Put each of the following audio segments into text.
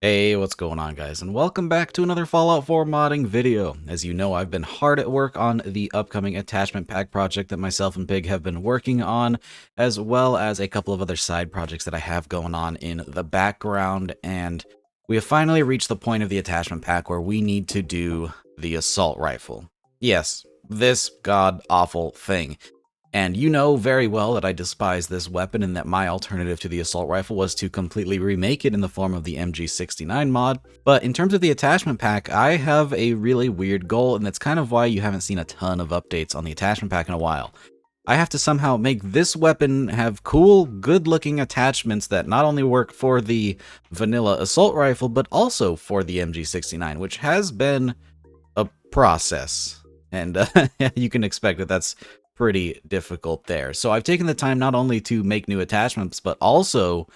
Hey, what's going on, guys, and welcome back to another Fallout 4 modding video. As you know, I've been hard at work on the upcoming attachment pack project that myself and Pig have been working on, as well as a couple of other side projects that I have going on in the background, and we have finally reached the point of the attachment pack where we need to do the assault rifle. Yes, this god-awful thing. And you know very well that I despise this weapon and that my alternative to the assault rifle was to completely remake it in the form of the MG69 mod. But in terms of the attachment pack, I have a really weird goal, and that's kind of why you haven't seen a ton of updates on the attachment pack in a while. I have to somehow make this weapon have cool, good-looking attachments that not only work for the vanilla assault rifle, but also for the MG69, which has been a process. And you can expect that that's pretty difficult there. So I've taken the time not only to make new attachments, but also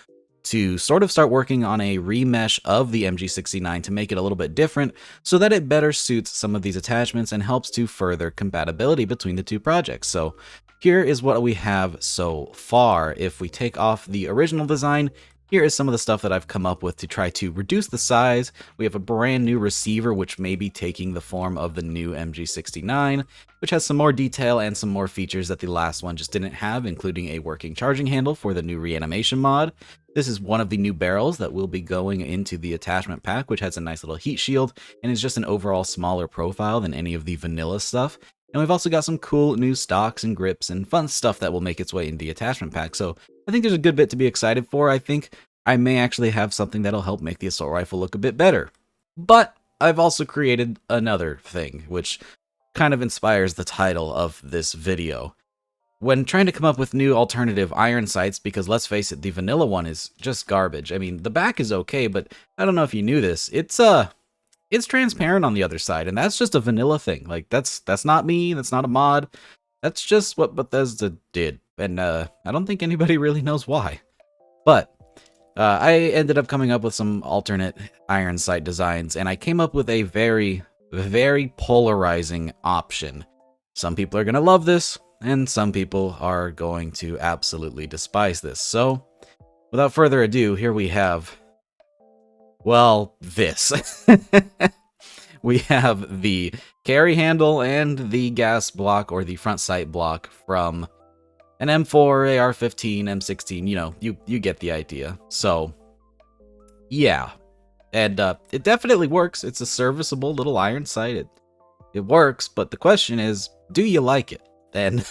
to sort of start working on a remesh of the MG69 to make it a little bit different so that it better suits some of these attachments and helps to further compatibility between the two projects. So here is what we have so far. If we take off the original design, here is some of the stuff that I've come up with to try to reduce the size. We have a brand new receiver, which may be taking the form of the new MG69, which has some more detail and some more features that the last one just didn't have, including a working charging handle for the new reanimation mod. This is one of the new barrels that will be going into the attachment pack, which has a nice little heat shield and is just an overall smaller profile than any of the vanilla stuff. And we've also got some cool new stocks and grips and fun stuff that will make its way into the attachment pack. So I think there's a good bit to be excited for. I think I may actually have something that'll help make the assault rifle look a bit better. But I've also created another thing, which kind of inspires the title of this video. When trying to come up with new alternative iron sights, because let's face it, the vanilla one is just garbage. I mean, the back is okay, but I don't know if you knew this. It's transparent on the other side, and that's just a vanilla thing. Like, that's not me, that's not a mod. That's just what Bethesda did, and I don't think anybody really knows why. But I ended up coming up with some alternate iron sight designs, and I came up with a very, very polarizing option. Some people are going to love this, and some people are going to absolutely despise this. So, without further ado, here we have, well, this. We have the carry handle and the gas block, or the front sight block, from an M4, AR-15, M16, you know, you get the idea. So, yeah. And it definitely works. It's a serviceable little iron sight. It works, but the question is, do you like it? And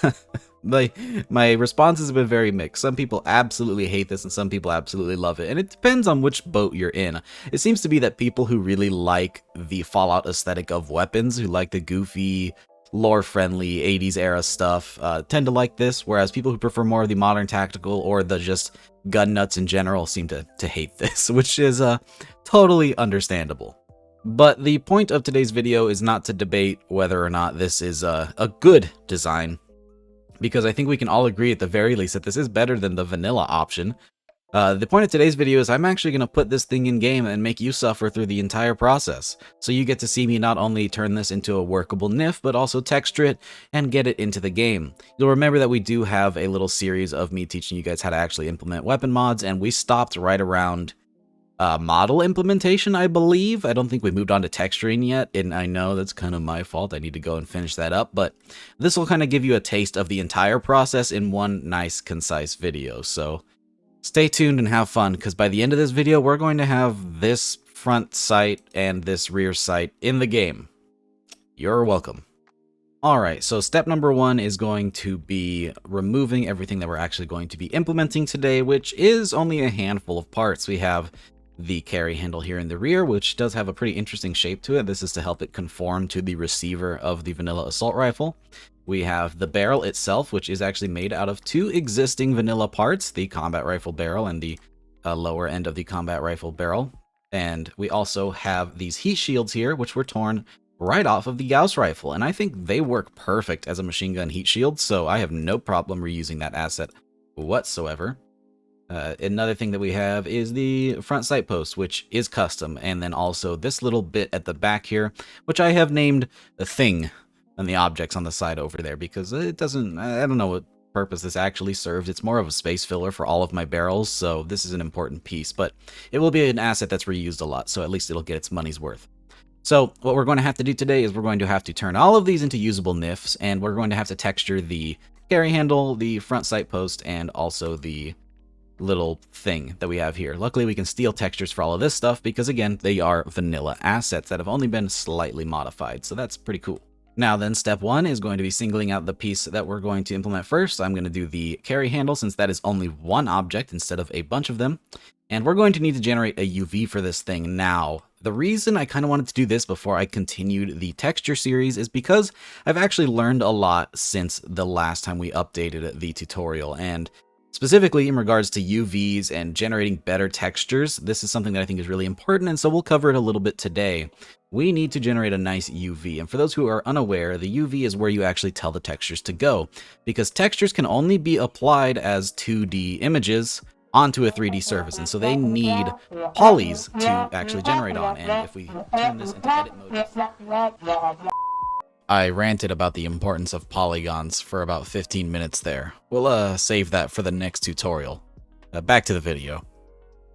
my responses have been very mixed. Some people absolutely hate this, and some people absolutely love it. And it depends on which boat you're in. It seems to be that people who really like the Fallout aesthetic of weapons, who like the goofy, lore-friendly 80s era stuff, tend to like this, whereas people who prefer more of the modern tactical or the just gun nuts in general seem to hate this, which is totally understandable. But the point of today's video is not to debate whether or not this is a good design, because I think we can all agree at the very least that this is better than the vanilla option. The point of today's video is I'm actually going to put this thing in game and make you suffer through the entire process. So you get to see me not only turn this into a workable NIF, but also texture it and get it into the game. You'll remember that we do have a little series of me teaching you guys how to actually implement weapon mods, and we stopped right around model implementation, I believe. I don't think we moved on to texturing yet, and I know that's kind of my fault. I need to go and finish that up, but this will kind of give you a taste of the entire process in one nice, concise video. So stay tuned and have fun, because by the end of this video, we're going to have this front sight and this rear sight in the game. You're welcome. Alright, so step number one is going to be removing everything that we're actually going to be implementing today, which is only a handful of parts. We have the carry handle here in the rear, which does have a pretty interesting shape to it. This is to help it conform to the receiver of the vanilla assault rifle. We have the barrel itself, which is actually made out of two existing vanilla parts, the combat rifle barrel and the lower end of the combat rifle barrel. And we also have these heat shields here, which were torn right off of the Gauss rifle, and I think they work perfect as a machine gun heat shield, so I have no problem reusing that asset whatsoever. Another thing that we have is the front sight post, which is custom, and then also this little bit at the back here, which I have named the thing and the objects on the side over there, because it doesn't, I don't know, purpose this actually serves. It's more of a space filler for all of my barrels, so this is an important piece, but it will be an asset that's reused a lot, so at least it'll get its money's worth. So what we're going to have to do today is we're going to have to turn all of these into usable nifs, and we're going to have to texture the carry handle, the front sight post, and also the little thing that we have here. Luckily, we can steal textures for all of this stuff because, again, they are vanilla assets that have only been slightly modified, so that's pretty cool. Now then, step one is going to be singling out the piece that we're going to implement first. I'm going to do the carry handle since that is only one object instead of a bunch of them. And we're going to need to generate a UV for this thing now. The reason I kind of wanted to do this before I continued the texture series is because I've actually learned a lot since the last time we updated the tutorial, and specifically in regards to UVs and generating better textures, this is something that I think is really important, and so we'll cover it a little bit today. We need to generate a nice UV, and for those who are unaware, the UV is where you actually tell the textures to go, because textures can only be applied as 2D images onto a 3D surface, and so they need polys to actually generate on, and if we turn this into edit mode... I ranted about the importance of polygons for about 15 minutes there. We'll save that for the next tutorial. Back to the video.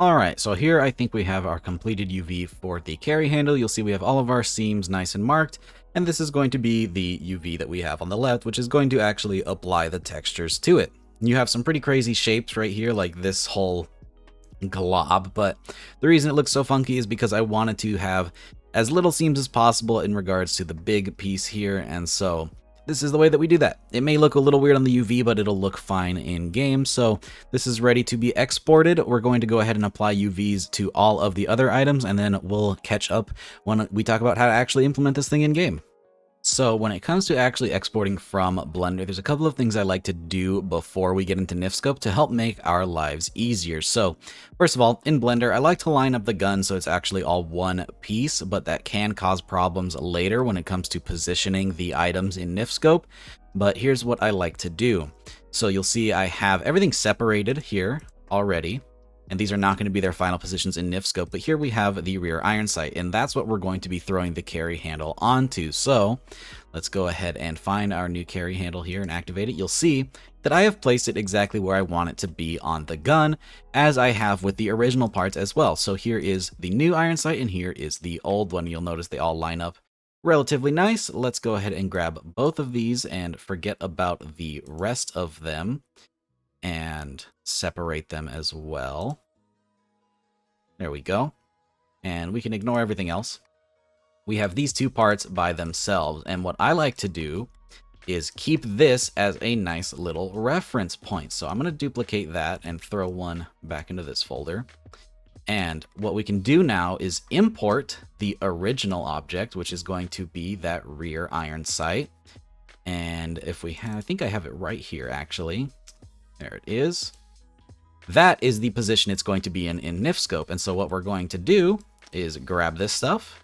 Alright, so here I think we have our completed UV for the carry handle. You'll see we have all of our seams nice and marked, and this is going to be the UV that we have on the left, which is going to actually apply the textures to it. You have some pretty crazy shapes right here, like this whole glob, but the reason it looks so funky is because I wanted to have as little seams as possible in regards to the big piece here, and so this is the way that we do that. It may look a little weird on the UV, but it'll look fine in game. So this is ready to be exported. We're going to go ahead and apply UVs to all of the other items, and then we'll catch up when we talk about how to actually implement this thing in game. So when it comes to actually exporting from Blender, there's a couple of things I like to do before we get into NifScope to help make our lives easier. So first of all, in Blender, I like to line up the gun so it's actually all one piece, but that can cause problems later when it comes to positioning the items in NifScope. But here's what I like to do. So you'll see I have everything separated here already, and these are not going to be their final positions in NifScope, but here we have the rear iron sight, and that's what we're going to be throwing the carry handle onto. So let's go ahead and find our new carry handle here and activate it. You'll see that I have placed it exactly where I want it to be on the gun, as I have with the original parts as well. So here is the new iron sight, and here is the old one. You'll notice they all line up relatively nice. Let's go ahead and grab both of these and forget about the rest of them and separate them as well. There we go. And we can ignore everything else. We have these two parts by themselves, and what I like to do is keep this as a nice little reference point. So I'm going to duplicate that and throw one back into this folder. And what we can do now is import the original object, which is going to be that rear iron sight. And if we have, I think I have it right here actually. There it is. That is the position it's going to be in NifScope. And so what we're going to do is grab this stuff,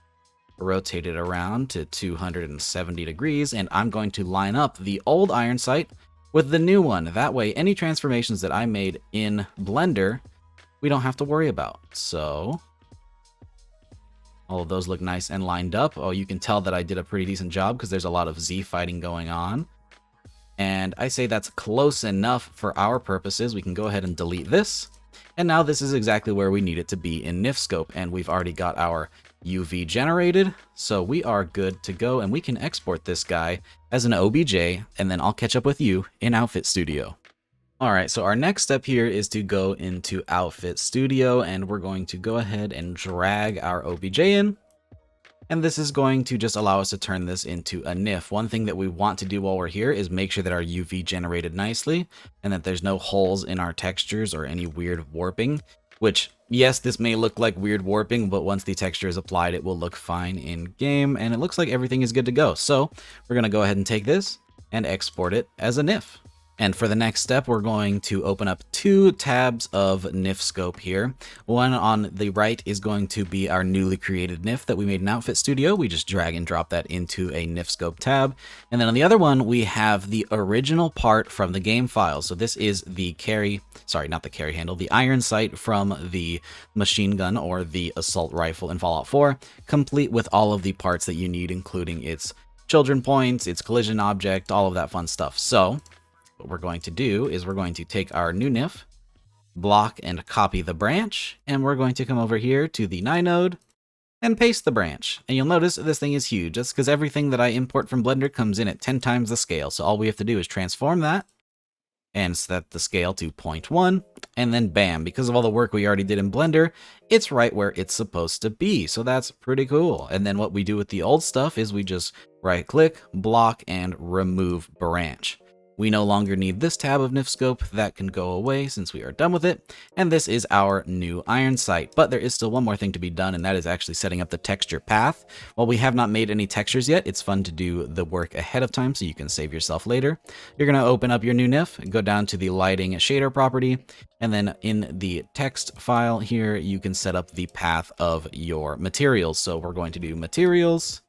rotate it around to 270 degrees, and I'm going to line up the old iron sight with the new one. That way, any transformations that I made in Blender, we don't have to worry about. So all of those look nice and lined up. Oh, you can tell that I did a pretty decent job because there's a lot of Z fighting going on. And I say that's close enough for our purposes. We can go ahead and delete this. And now this is exactly where we need it to be in NifScope. And we've already got our UV generated. So we are good to go. And we can export this guy as an OBJ. And then I'll catch up with you in Outfit Studio. All right, so our next step here is to go into Outfit Studio. And we're going to go ahead and drag our OBJ in. And this is going to just allow us to turn this into a NIF. One thing that we want to do while we're here is make sure that our UV generated nicely and that there's no holes in our textures or any weird warping, which, yes, this may look like weird warping, but once the texture is applied, it will look fine in game, and it looks like everything is good to go. So we're going to go ahead and take this and export it as a NIF. And for the next step, we're going to open up two tabs of NifScope here. One on the right is going to be our newly created NIF that we made in Outfit Studio. We just drag and drop that into a NifScope tab. And then on the other one, we have the original part from the game file. So this is the the iron sight from the machine gun or the assault rifle in Fallout 4, complete with all of the parts that you need, including its children points, its collision object, all of that fun stuff. So what we're going to do is we're going to take our new NIF, block and copy the branch, and we're going to come over here to the 9 node and paste the branch. And you'll notice this thing is huge. That's because everything that I import from Blender comes in at 10 times the scale. So all we have to do is transform that and set the scale to 0.1, and then bam, because of all the work we already did in Blender, it's right where it's supposed to be. So that's pretty cool. And then what we do with the old stuff is we just right click, block, and remove branch. We no longer need this tab of NIF scope. That can go away since we are done with it. And this is our new iron sight. But there is still one more thing to be done, and that is actually setting up the texture path. While we have not made any textures yet, it's fun to do the work ahead of time so you can save yourself later. You're going to open up your new NIF, go down to the lighting shader property, and then in the text file here, you can set up the path of your materials. So we're going to do materials,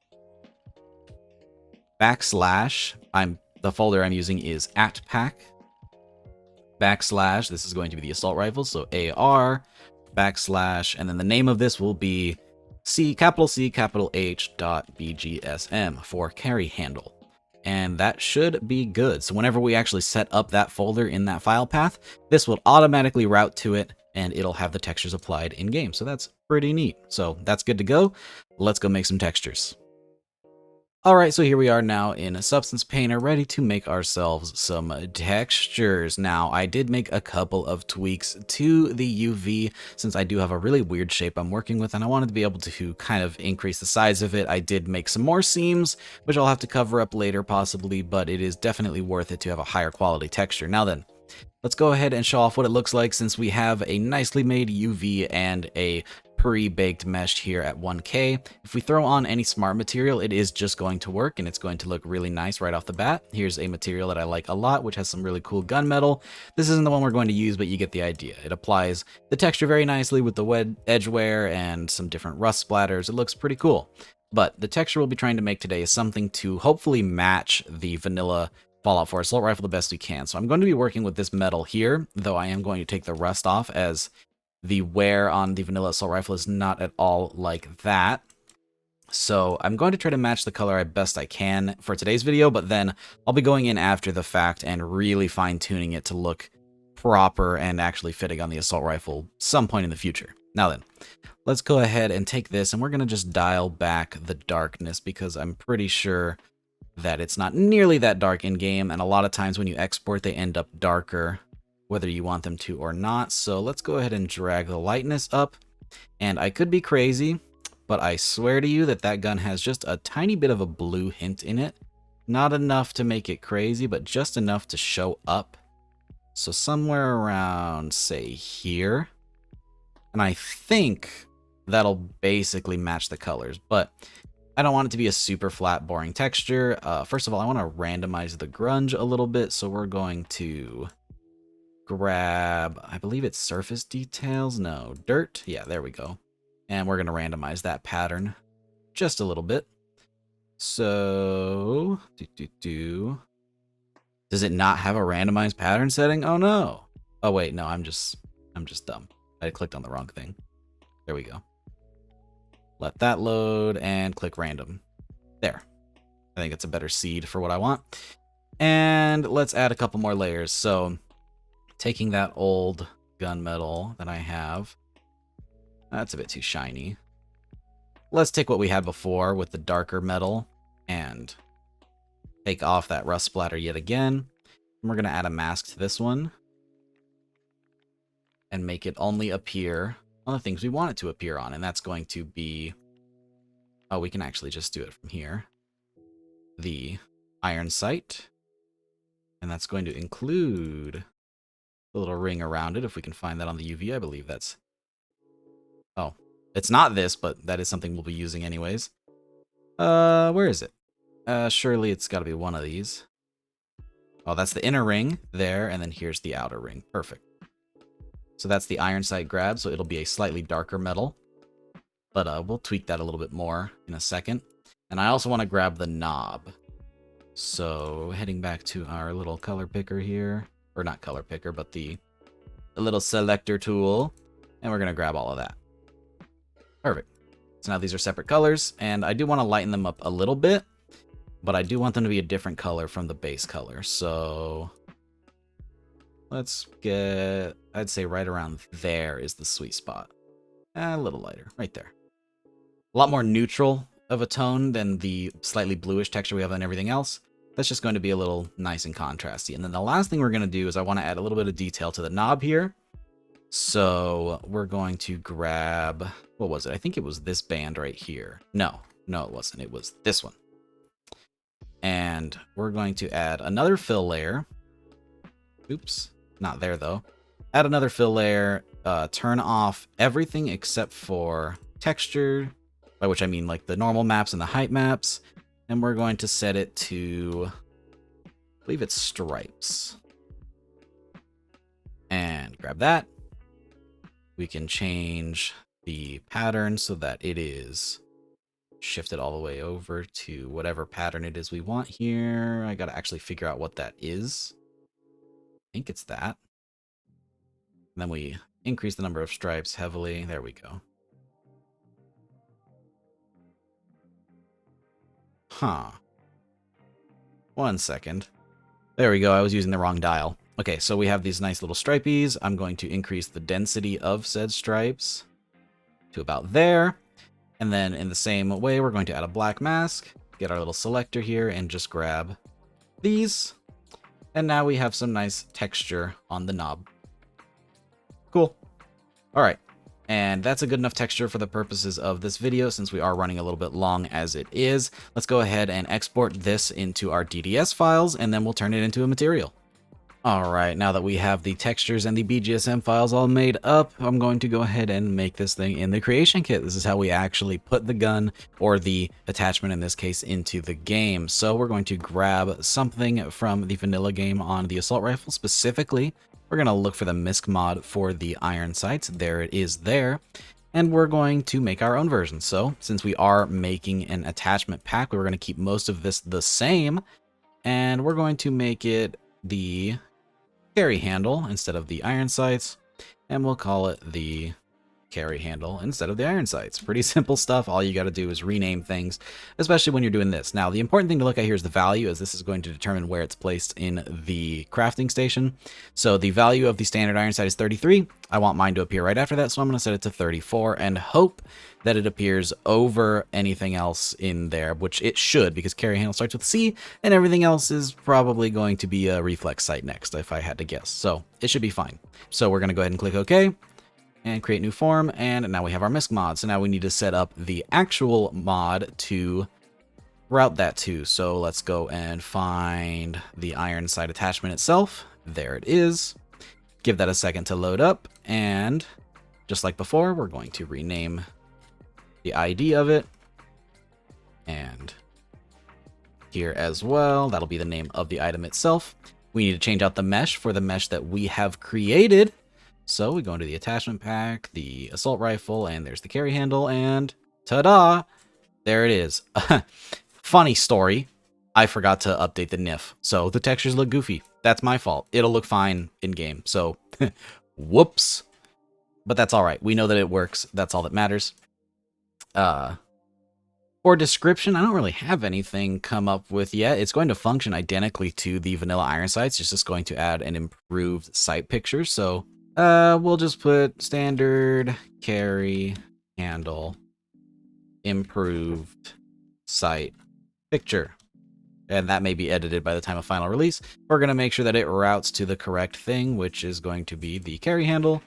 backslash, the folder I'm using is @pack, backslash, this is going to be the assault rifle, so AR, backslash, and then the name of this will be C capital H dot BGSM for carry handle. And that should be good. So whenever we actually set up that folder in that file path, this will automatically route to it and it'll have the textures applied in game. So that's pretty neat. So that's good to go. Let's go make some textures. Alright, so here we are now in Substance Painter, ready to make ourselves some textures. Now, I did make a couple of tweaks to the UV, since I do have a really weird shape I'm working with, and I wanted to be able to kind of increase the size of it. I did make some more seams, which I'll have to cover up later possibly, but it is definitely worth it to have a higher quality texture. Now then, let's go ahead and show off what it looks like since we have a nicely made UV and a pre-baked mesh here at 1K. If we throw on any smart material, it is just going to work and it's going to look really nice right off the bat. Here's a material that I like a lot, which has some really cool gunmetal. This isn't the one we're going to use, but you get the idea. It applies the texture very nicely with the wet edge wear and some different rust splatters. It looks pretty cool. But the texture we'll be trying to make today is something to hopefully match the vanilla Fallout 4 assault rifle the best we can. So I'm going to be working with this metal here, though I am going to take the rust off as the wear on the vanilla assault rifle is not at all like that. So I'm going to try to match the color as best I can for today's video, but then I'll be going in after the fact and really fine-tuning it to look proper and actually fitting on the assault rifle some point in the future. Now then, let's go ahead and take this and we're going to just dial back the darkness because I'm pretty sure that it's not nearly that dark in game, and a lot of times when you export they end up darker whether you want them to or not. So let's go ahead and drag the lightness up, and I could be crazy, but I swear to you that that gun has just a tiny bit of a blue hint in it. Not enough to make it crazy, but just enough to show up. So somewhere around, say, here. And I think that'll basically match the colors, but I don't want it to be a super flat, boring texture. First of all, I want to randomize the grunge a little bit, so we're going to grab, I believe it's surface details, no, dirt, yeah, there we go. And we're going to randomize that pattern just a little bit. So, does it not have a randomized pattern setting? Oh no. Oh wait, no, I'm just dumb. I clicked on the wrong thing. There we go. Let that load and click random. There. I think it's a better seed for what I want. And let's add a couple more layers. So, taking that old gunmetal that I have, that's a bit too shiny. Let's take what we had before with the darker metal and take off that rust splatter yet again. And we're going to add a mask to this one and make it only appear on the things we want it to appear on. And that's going to be, oh, we can actually just do it from here. The iron sight. And that's going to include a little ring around it, if we can find that on the UV. I believe that's, oh, it's not this, but that is something we'll be using anyways. Where is it? Surely it's got to be one of these. Oh, that's the inner ring there, and then here's the outer ring. Perfect. So that's the iron sight grab, so it'll be a slightly darker metal, but we'll tweak that a little bit more in a second. And I also want to grab the knob. So heading back to our little color picker here, or not color picker, but the little selector tool, and we're going to grab all of that. Perfect. So now these are separate colors, and I do want to lighten them up a little bit, but I do want them to be a different color from the base color. So Let's get, I'd say right around there is the sweet spot. A little lighter, right there. A lot more neutral of a tone than the slightly bluish texture we have on everything else. That's just going to be a little nice and contrasty. And then the last thing we're going to do is I want to add a little bit of detail to the knob here. So we're going to grab, what was it? I think it was this band right here. No, it wasn't. It was this one. And we're going to add another fill layer. Oops, not there though. Add another fill layer, turn off everything except for texture, by which I mean like the normal maps and the height maps. And we're going to set it to, I believe it's stripes. And grab that. We can change the pattern so that it is shifted all the way over to whatever pattern it is we want here. I got to actually figure out what that is. I think it's that. And then we increase the number of stripes heavily. There we go. Huh. 1 second. There we go. I was using the wrong dial. Okay, so we have these nice little stripies. I'm going to increase the density of said stripes to about there. And then in the same way, we're going to add a black mask, get our little selector here, and just grab these. And now we have some nice texture on the knob. Cool. All right. And that's a good enough texture for the purposes of this video, since we are running a little bit long as it is. Let's go ahead and export this into our DDS files, and then we'll turn it into a material. All right, now that we have the textures and the BGSM files all made up, I'm going to go ahead and make this thing in the creation kit. This is how we actually put the gun, or the attachment in this case, into the game. So we're going to grab something from the vanilla game on the assault rifle. Specifically, we're going to look for the MISC mod for the iron sights. There it is there. And we're going to make our own version. So since we are making an attachment pack, we're going to keep most of this the same. And we're going to make it the carry handle instead of the iron sights, and we'll call it the carry handle instead of the iron sights. Pretty simple stuff. All you got to do is rename things, especially when you're doing this. Now, the important thing to look at here is the value, as this is going to determine where it's placed in the crafting station. So the value of the standard iron sight is 33. I want mine to appear right after that, so I'm going to set it to 34 and hope that it appears over anything else in there, which it should, because carry handle starts with C, and everything else is probably going to be a reflex sight next, if I had to guess. So it should be fine. So we're going to go ahead and click OK. And create new form, and now we have our MISC mod. So now we need to set up the actual mod to route that to. So let's go and find the iron sight attachment itself. There it is. Give that a second to load up, and just like before, we're going to rename the ID of it. And here as well, that'll be the name of the item itself. We need to change out the mesh for the mesh that we have created. So we go into the attachment pack, the assault rifle, and there's the carry handle, and ta-da! There it is. Funny story, I forgot to update the NIF, so the textures look goofy. That's my fault. It'll look fine in-game, so whoops. But that's alright. We know that it works. That's all that matters. For description, I don't really have anything come up with yet. It's going to function identically to the vanilla iron sights. It's just going to add an improved sight picture, so we'll just put standard carry handle improved sight picture. And that may be edited by the time of final release. We're going to make sure that it routes to the correct thing, which is going to be the carry handle.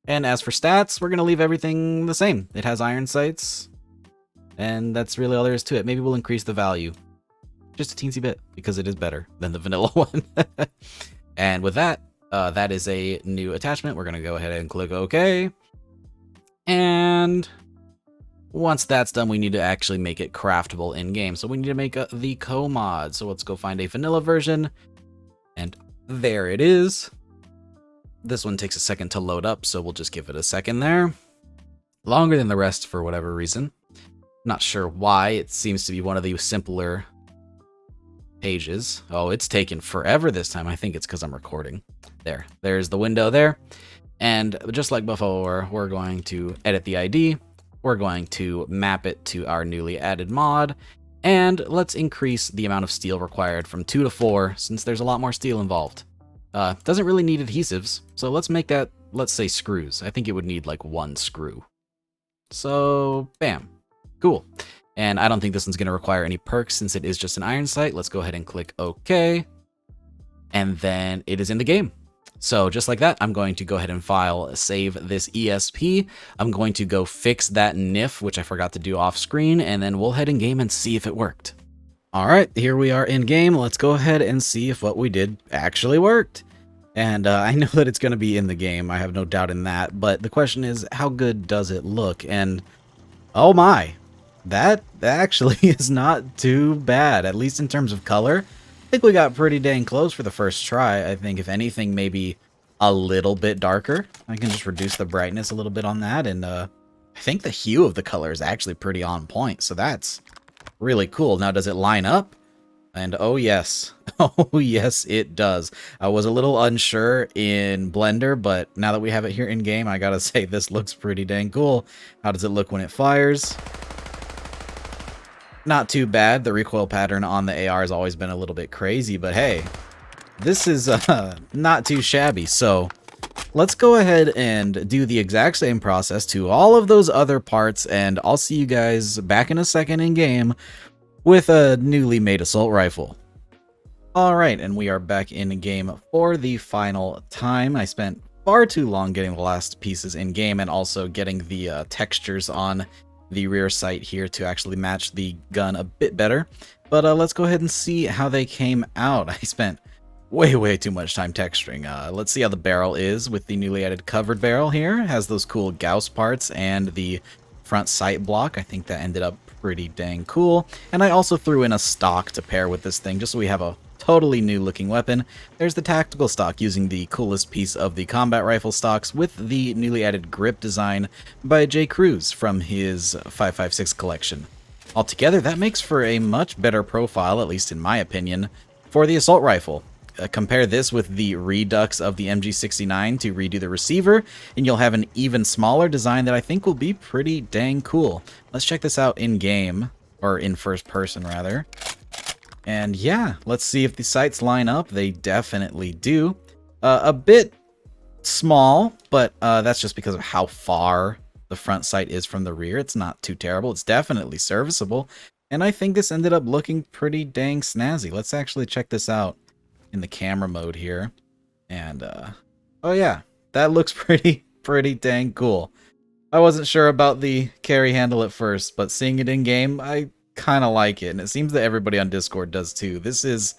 And as for stats, we're going to leave everything the same. It has iron sights, and that's really all there is to it. Maybe we'll increase the value just a teensy bit, because it is better than the vanilla one. And with that, that is a new attachment. We're going to go ahead and click OK. And once that's done, we need to actually make it craftable in-game. So we need to make the co-mod. So let's go find a vanilla version. And there it is. This one takes a second to load up, so we'll just give it a second there. Longer than the rest for whatever reason. Not sure why. It seems to be one of the simpler pages. Oh, it's taken forever this time. I think it's because I'm recording. There's the window there. And just like before, we're going to edit the ID. We're going to map it to our newly added mod. And let's increase the amount of steel required from 2 to 4, since there's a lot more steel involved. Doesn't really need adhesives, so let's make that, let's say screws. I think it would need like 1 screw. So, bam. Cool. And I don't think this one's going to require any perks since it is just an iron sight. Let's go ahead and click OK. And then it is in the game. So just like that, I'm going to go ahead and save this ESP. I'm going to go fix that NIF, which I forgot to do off screen, and then we'll head in game and see if it worked. All right, here we are in game. Let's go ahead and see if what we did actually worked. And I know that it's going to be in the game. I have no doubt in that. But the question is, how good does it look? And oh my, that actually is not too bad, at least in terms of color. I think we got pretty dang close for the first try. I think if anything, maybe a little bit darker. I can just reduce the brightness a little bit on that. And I think the hue of the color is actually pretty on point. So that's really cool. Now, does it line up? And oh yes, oh yes, it does. I was a little unsure in Blender, but now that we have it here in game, I gotta say this looks pretty dang cool. How does it look when it fires? Not too bad. The recoil pattern on the AR has always been a little bit crazy, but hey, this is not too shabby. So let's go ahead and do the exact same process to all of those other parts, and I'll see you guys back in a second in game with a newly made assault rifle. Alright, and we are back in game for the final time. I spent far too long getting the last pieces in game and also getting the textures on the rear sight here to actually match the gun a bit better. But let's go ahead and see how they came out. I spent way too much time texturing. Let's see how the barrel is with the newly added covered barrel here. It has those cool Gauss parts and the front sight block. I think that ended up pretty dang cool. And I also threw in a stock to pair with this thing just so we have a totally new looking weapon. There's the tactical stock using the coolest piece of the combat rifle stocks with the newly added grip design by J. Cruz from his 5.56 collection. Altogether, that makes for a much better profile, at least in my opinion, for the assault rifle. Compare this with the redux of the MG69 to redo the receiver, and you'll have an even smaller design that I think will be pretty dang cool. Let's check this out in game, or in first person rather. And yeah, let's see if the sights line up. They definitely do. A bit small, but that's just because of how far the front sight is from the rear. It's not too terrible. It's definitely serviceable. And I think this ended up looking pretty dang snazzy. Let's actually check this out in the camera mode here. And oh yeah, that looks pretty dang cool. I wasn't sure about the carry handle at first, but seeing it in game, I kind of like it, and it seems that everybody on Discord does too. This is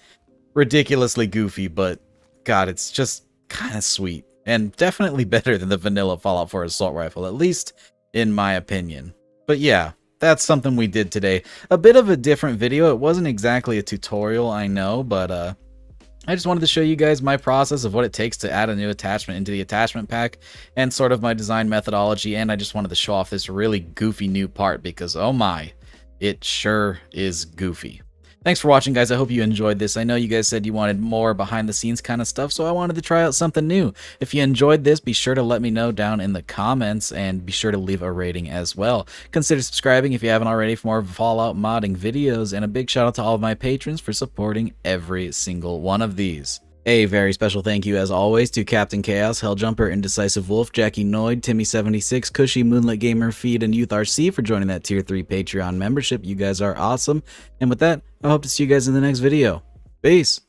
ridiculously goofy, but god, it's just kind of sweet, and definitely better than the vanilla Fallout 4 assault rifle, at least in my opinion. But yeah, that's something we did today. A bit of a different video. It wasn't exactly a tutorial, I know, but I just wanted to show you guys my process of what it takes to add a new attachment into the attachment pack and sort of my design methodology, and I just wanted to show off this really goofy new part because oh my, it sure is goofy. Thanks for watching, guys. I hope you enjoyed this. I know you guys said you wanted more behind the scenes kind of stuff, so I wanted to try out something new. If you enjoyed this, be sure to let me know down in the comments, and be sure to leave a rating as well. Consider subscribing if you haven't already for more Fallout modding videos, and a big shout out to all of my patrons for supporting every single one of these. A very special thank you, as always, to Captain Chaos, Helljumper, Indecisive Wolf, Jackie Noid, Timmy76, Cushy, Moonlit Gamer, Feed, and Youth RC for joining that Tier 3 Patreon membership. You guys are awesome. And with that, I hope to see you guys in the next video. Peace!